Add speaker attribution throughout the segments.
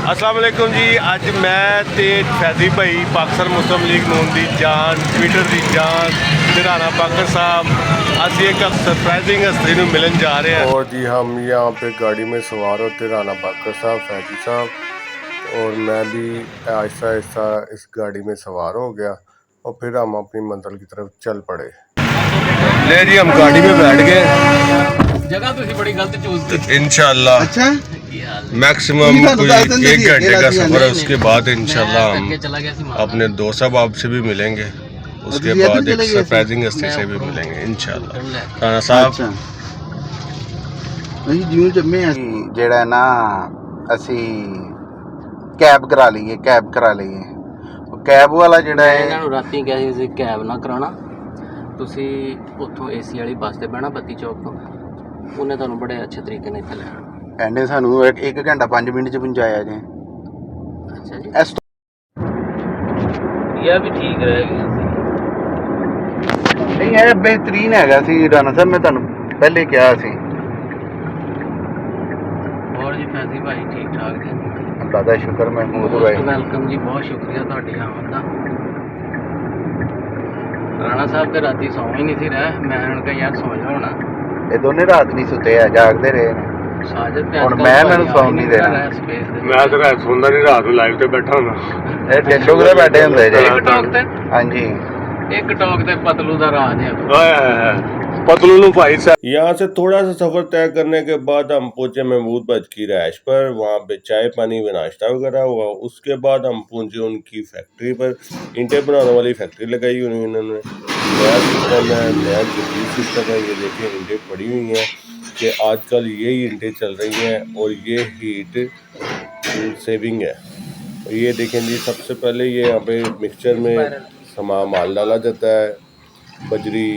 Speaker 1: अस्सलाम वालेकुम जी। अज मैं ते फैजी भाई पाकिस्तान मुस्लिम लीग नून की जान ट्विटर की जान ते राणा बाकर साहब अस एक सरप्राइजिंग हस्ती नूं मिलन जा रहे हैं। और जी हम यहाँ पे गाड़ी में सवार होते राणा बाकर साहब फैजी साहब और मैं भी आहिस्ता आहिस्ता इस गाड़ी में सवार हो गया और फिर हम अपनी मंजिल की तरफ चल पड़े। ले जी हम गाड़ी में बैठ गए।
Speaker 2: जगह तो बड़ी गलत चूज की।
Speaker 1: इंशाल्लाह
Speaker 3: अच्छा
Speaker 1: मैक्सिमम कोई 1 घंटे का सफर है, उसके बाद इंशाल्लाह हम
Speaker 2: चला गया सी
Speaker 1: अपने दोस्त साहब से भी मिलेंगे, उसके बाद एक सरप्राइजिंग हस्ती से भी मिलेंगे इंशाल्लाह। राणा साहब
Speaker 3: ਅੱਛਾ ਅਸੀਂ ਜਿਉਂ ਜੰਮੇ ਆ ਜਿਹੜਾ ਨਾ ਅਸੀਂ ਕੈਬ ਕਰਾ ਲਈਏ ਕੈਬ ਵਾਲਾ ਜਿਹੜਾ
Speaker 2: ਮੈਂ
Speaker 3: ਹੈ
Speaker 2: ਇਹਨਾਂ ਨੂੰ ਰਾਤੀ ਕਿਹਾ ਸੀ ਤੁਸੀਂ ਕੈਬ ਨਾ ਕਰਾਉਣਾ, ਤੁਸੀਂ ਉੱਥੋਂ ਏਸੀ ਵਾਲੀ ਬੱਸ ਤੇ ਬਹਿਣਾ ਬੱਤੀ ਚੌਕ ਤੋਂ, ਉਹਨੇ ਤੁਹਾਨੂੰ ਬੜੇ ਅੱਛੇ ਤਰੀਕੇ ਨਾਲ ਇੱਥੇ ਲੈ ਆਉਣਾ।
Speaker 3: ਐਨੇ ਸਾਨੂੰ 1 ਘੰਟਾ 5 ਮਿੰਟ ਚ ਪਹੁੰਚਾਇਆ ਜੇ।
Speaker 2: ਅੱਛਾ ਜੀ,
Speaker 3: ਇਸ
Speaker 2: ਇਹ ਵੀ ਠੀਕ ਰਹੇਗਾ।
Speaker 3: ਨਹੀਂ ਇਹ ਬਿਹਤਰੀਨ ਹੈਗਾ ਸੀ ਰਾਣਾ ਸਾਹਿਬ, ਮੈਂ ਤੁਹਾਨੂੰ ਪਹਿਲੇ ਕਿਹਾ ਸੀ।
Speaker 2: ਹੋਰ ਜੀ ਫੈਜ਼ੀ ਭਾਈ ਠੀਕ ਠਾਕ ਜੀ?
Speaker 3: ਅੱਲਾ ਦਾ ਸ਼ੁਕਰ ਮਹਿਮੂਦ ਭਾਈ।
Speaker 2: ਵੈਲਕਮ ਜੀ, ਬਹੁਤ ਸ਼ੁਕਰੀਆ ਤੁਹਾਡੀ ਆਮਦ ਦਾ। ਰਾਣਾ ਸਾਹਿਬ ਤੇ ਰਾਤੀ ਸੌਂ ਹੀ ਨਹੀਂ ਸੀ ਰਹੇ, ਮੈਂ ਉਹਨਾਂ ਕਿਹਾ ਯਾਰ ਸੌਂ ਜਾ ਹੋਣਾ।
Speaker 3: ਇਹ ਦੋਨੇ ਰਾਤ ਨਹੀਂ ਸੁੱਤੇ ਆ, ਜਾਗਦੇ ਰਹੇ ਨੇ।
Speaker 2: ਸਾਜਦ ਤੇ
Speaker 3: ਹੁਣ ਮੈਂ ਇਹਨਾਂ ਨੂੰ ਸੌਣ ਨਹੀਂ ਦੇਣਾ।
Speaker 1: ਮੈਂ ਤਾਂ ਰਾਤ ਸੌਂਦਾ ਨਹੀਂ, ਰਾਤ ਨੂੰ ਲਾਈਵ ਤੇ ਬੈਠਾ ਹੁੰਦਾ।
Speaker 3: ਇਹ ਟਿਕਟੋਕ ਤੇ ਬੈਠੇ ਹੁੰਦੇ ਜੇ।
Speaker 2: ਟਿਕਟੋਕ ਤੇ
Speaker 3: ਹਾਂਜੀ
Speaker 2: ਇੱਕ ਟੋਕ ਤੇ ਪਤਲੂ ਦਾ ਰਾਜ ਹੈ।
Speaker 1: पतलू भाई साहब। यहाँ से थोड़ा सा सफर तय करने के बाद हम पहुंचे महमूद भाई की रहायश पर, वहाँ पे चाय पानी व नाश्ता वगैरह हुआ। उसके बाद हम पहुंचे उनकी फैक्ट्री पर, ईंटें बनाने वाली फैक्ट्री लगाई हुई उन्होंने, नया सिस्टम है, नया जदीद सिस्टम है। ये देखिए ईंटें पड़ी हुई हैं कि आजकल यही ईंटें चल रही हैं और ये हीट सेविंग है। ये देखें जी, सबसे पहले ये यहाँ पे मिक्सचर में सामान माल डाला जाता है, बजरी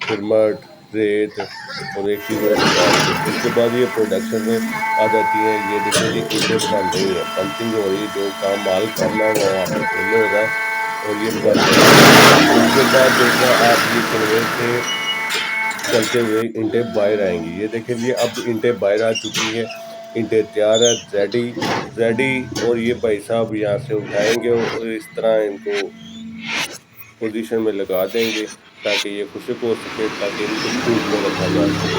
Speaker 1: फिरमट रेत और एक चीज़ उसके बाद ये प्रोडक्शन में आ जाती है। ये देखिए ये ईंटें बन रही है, पंचिंग हो रही है, जो काम माल करना है वो वहाँ पर पहले हो रहा है और ये बन रहा है। उसके बाद देखना आप ये कन्वेयर से चलते हुए ईंटें बाहर आएंगी। ये देखें जी अब ईंटें बाहर आ चुकी हैं, ईंटें तैयार है, रेडी। और ये भाई साहब यहाँ से उठाएंगे और इस तरह इनको पोजीशन में लगा देंगे ताकि ये खुशक हो सके, ताकि इनको धूप में रखा जा सके।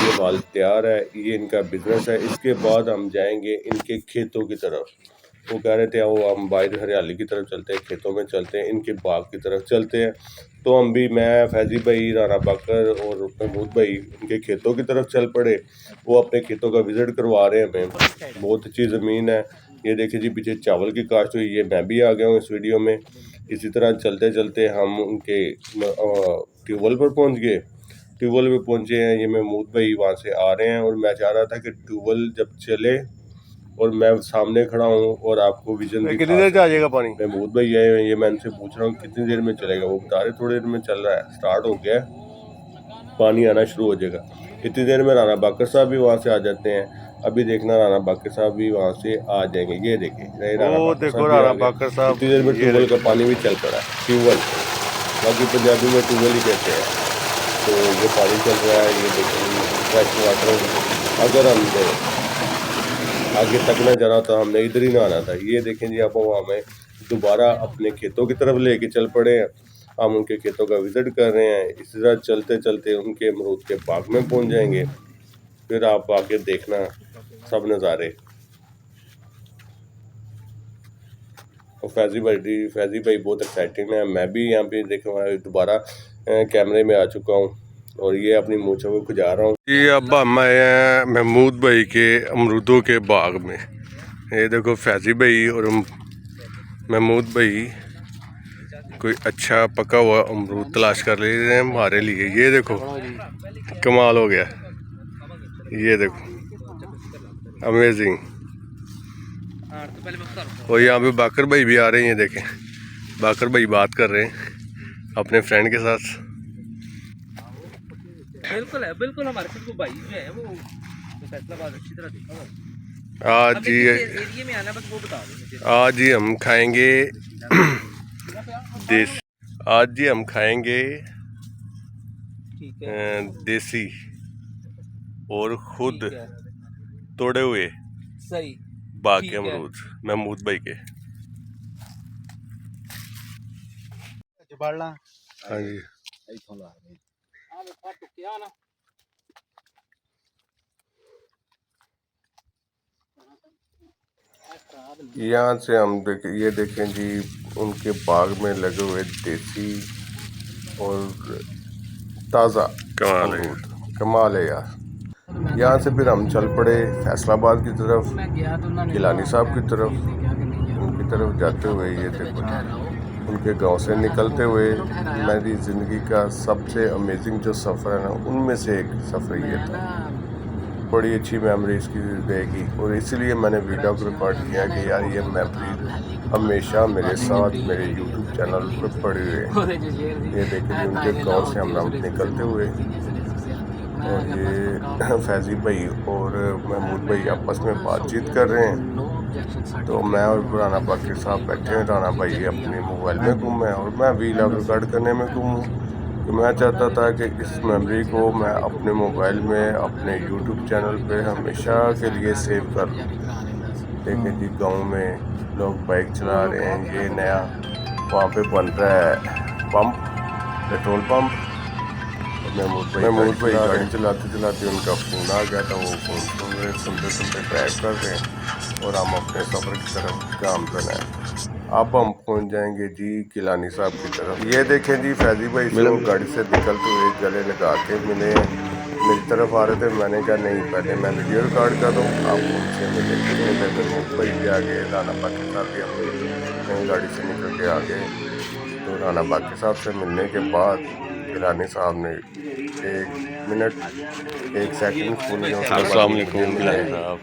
Speaker 1: ये माल तैयार है, ये इनका बिजनेस है। इसके बाद हम जाएंगे इनके खेतों की तरफ। वो कह रहे थे वो हम बाहर हरियाली की तरफ चलते हैं, खेतों में चलते हैं, इनके बाग की तरफ चलते हैं। तो हम भी, मैं फैजी भाई राणा बाकर और महमूद भाई उनके खेतों की तरफ चल पड़े। वो अपने खेतों का विज़िट करवा रहे हैं हमें। बहुत अच्छी ज़मीन है। ये देखिए जी पीछे चावल की काश्त हुई है। मैं भी आ गया हूँ इस वीडियो में। इसी तरह चलते चलते हम उनके ट्यूबवेल पर पहुंच गए। ट्यूबवेल पे पहुंचे हैं, ये महमूद भाई वहाँ से आ रहे हैं और मैं चाह रहा था कि ट्यूबवेल जब चले और मैं सामने खड़ा हूँ और आपको विजन कितनी देर में आ जाएगा पानी। महमूद भाई आए हैं, ये मैं इनसे पूछ रहा हूँ कितनी देर में चलेगा। वो बता रहे थोड़ी देर में चल रहा है, स्टार्ट हो गया, पानी आना शुरू हो जाएगा। इतनी देर में राणा बाकर साहब भी वहाँ से आ जाते हैं। अभी देखना राणा बाकर साहब भी वहाँ से आ जाएंगे। ये देखिए राणा बाकर साहब। इतनी देर में ट्यूबवेल का पानी भी चल पड़ा है। ट्यूबवेल बाकी पंजाबी में ट्यूबवेल ही कहते हैं। तो ये पानी चल रहा है, ये देखिए फ्रेश वाटर। अगर हम आगे तक न जाना तो हमने इधर ही ना आना था। ये देखें जी अब वो हमें दोबारा अपने खेतों की तरफ लेके चल पड़े हैं। हम उनके खेतों का विज़िट कर रहे हैं। इसी तरह चलते चलते उनके अमरूद के बाग में पहुंच जाएंगे। फिर आप आगे देखना सब नज़ारे। और फैजी भाई बहुत एक्साइटिंग है। मैं भी यहाँ पे देखो दोबारा कैमरे में आ चुका हूँ और ये अपनी मूंछों को खुजा रहा हूँ। ये अब हम आए हैं महमूद भाई के अमरूदों के बाग में। ये देखो फैजी भाई और महमूद भाई कोई अच्छा पका हुआ अमरूद तलाश कर ले रहे हैं हमारे लिए। ये देखो कमाल हो गया, ये देखो अमेजिंग। और यहाँ पे बाकर भाई भी आ रहे हैं। ये देखें बाकर भाई बात कर रहे हैं अपने फ्रेंड के साथ।
Speaker 2: बिल्कुल है, बिल्कुल हमारे साथ वो भाई जो है वो फैसलाबाद अच्छी तरह देखा।
Speaker 1: आज जी
Speaker 2: एरिया में आना, बस वो बता दो मुझे।
Speaker 1: आज जी हम खाएंगे आज जी हम खाएंगे देसी और खुद तोड़े हुए
Speaker 2: सही
Speaker 1: बाग के
Speaker 2: ठीक है।
Speaker 1: अमरूद महमूद भाई के। हाँ जी,
Speaker 2: ਆ ਵੇਖਾ ਟੁੱਕਿਆ ਨਾ
Speaker 1: यहाँ से हम ये देखें जी उनके बाग में लगे हुए देसी और ताज़ा अमरूद, कमाल है यार। यहाँ से फिर हम चल पड़े फैसलाबाद की तरफ,
Speaker 2: ਮੈਂ ਗਿਆ ਤਾਂ ਉਹਨਾਂ ਨੇ
Speaker 1: गिलानी साहब की तरफ।
Speaker 2: देखा कि नहीं यार
Speaker 1: उनकी तरफ जाते हुए ये देखो उनके गांव से निकलते हुए मेरी ज़िंदगी का सबसे अमेजिंग जो सफ़र है ना, उनमें से एक सफ़र ये था। बड़ी अच्छी मेमोरी इसकी रहेगी और इसीलिए मैंने वीडियो को रिकॉर्ड किया कि यार ये मेमोरी हमेशा मेरे साथ मेरे यूट्यूब चैनल पर पड़ी हुई है।
Speaker 2: ਉਹਦੇ ਚ ਸ਼ੇਰ ਦੀ
Speaker 1: ये देखिए उनके गांव से हम निकलते हुए और ये फैज़ी भाई और महमूद भाई आपस में बातचीत कर रहे हैं। तो मैं और राना बाकी साहब बैठे हैं, राना भाई अपने मोबाइल में गुम है और मैं वीलॉग रिकॉर्ड करने में गुम हूँ। तो मैं चाहता था कि इस मेमोरी को मैं अपने मोबाइल में अपने यूट्यूब चैनल पे हमेशा के लिए सेव कर लूँ। देखें जी गांव में लोग बाइक चला रहे हैं, ये नया वहाँ पे बन रहा है पंप, पेट्रोल पंप। महमूद भाई गाड़ी चलाते चलाते उनका फ़ोन आ गया था, वो फ़ोन सुनते सुनते ड्राइव कर रहे हैं और हम अपने सफ़र की तरफ गामज़न हैं। अब हम पहुंच जाएंगे जी गिलानी साहब की तरफ। ये देखें जी फैज़ी भाई से वो गाड़ी से निकलते हुए गले लगा के मिले हैं, मेरी तरफ आ रहे थे। मैंने कहा नहीं पहले मैं वीडियो रिकॉर्ड कर दूँ, आप उनसे मिले। महमूद भाई भी आ गए, राना बाकी साहब भी अपनी गाड़ी से निकल के आ गए। तो राना बाकी साहब से मिलने के बाद गिलानी साहब ने 1 मिनट 1 सेकंड फ़ोन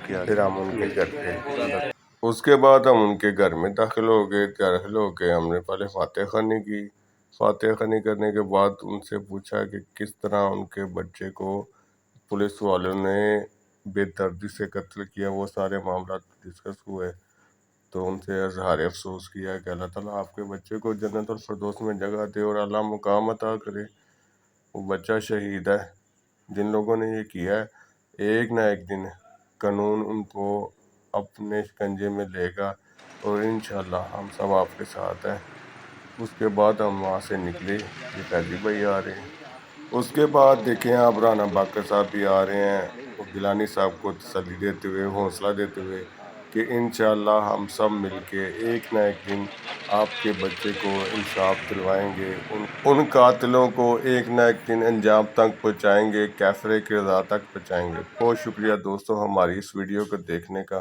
Speaker 1: किया, फिर हम उनके घर पे। उसके बाद हम उनके घर में दाखिल हो गए। हमने पहले फातिहा खानी की। फातिहा खानी करने के बाद उनसे पूछा कि किस तरह उनके बच्चे को पुलिस वालों ने बेदर्दी से कत्ल किया, वो सारे मामला डिस्कस हुए। तो उनसे इज़हार अफसोस किया कि अल्लाह ताला आपके बच्चे को जन्नतुल फिरदौस में जगह दे और अल्लाह मुकाम अता करे। वो बच्चा शहीद है। जिन लोगों ने ये किया है, एक ना एक दिन कानून उनको अपने शिकंजे में लेगा और इंशाल्लाह हम सब आपके साथ हैं। उसके बाद हम वहाँ से निकले, ये फैज़ी भाई आ रहे हैं। उसके बाद देखें आप राना बाकर साहब भी आ रहे हैं और गिलानी साहब को तसल्ली देते हुए, हौसला देते हुए कि इंशाल्लाह हम सब मिलके एक ना एक दिन आपके बच्चे को इंसाफ दिलवाएंगे, उन कातिलों को एक ना एक दिन अंजाम तक पहुँचाएंगे, कैफरे की रज़ा तक पहुँचाएंगे। बहुत शुक्रिया दोस्तों हमारी इस वीडियो को देखने का।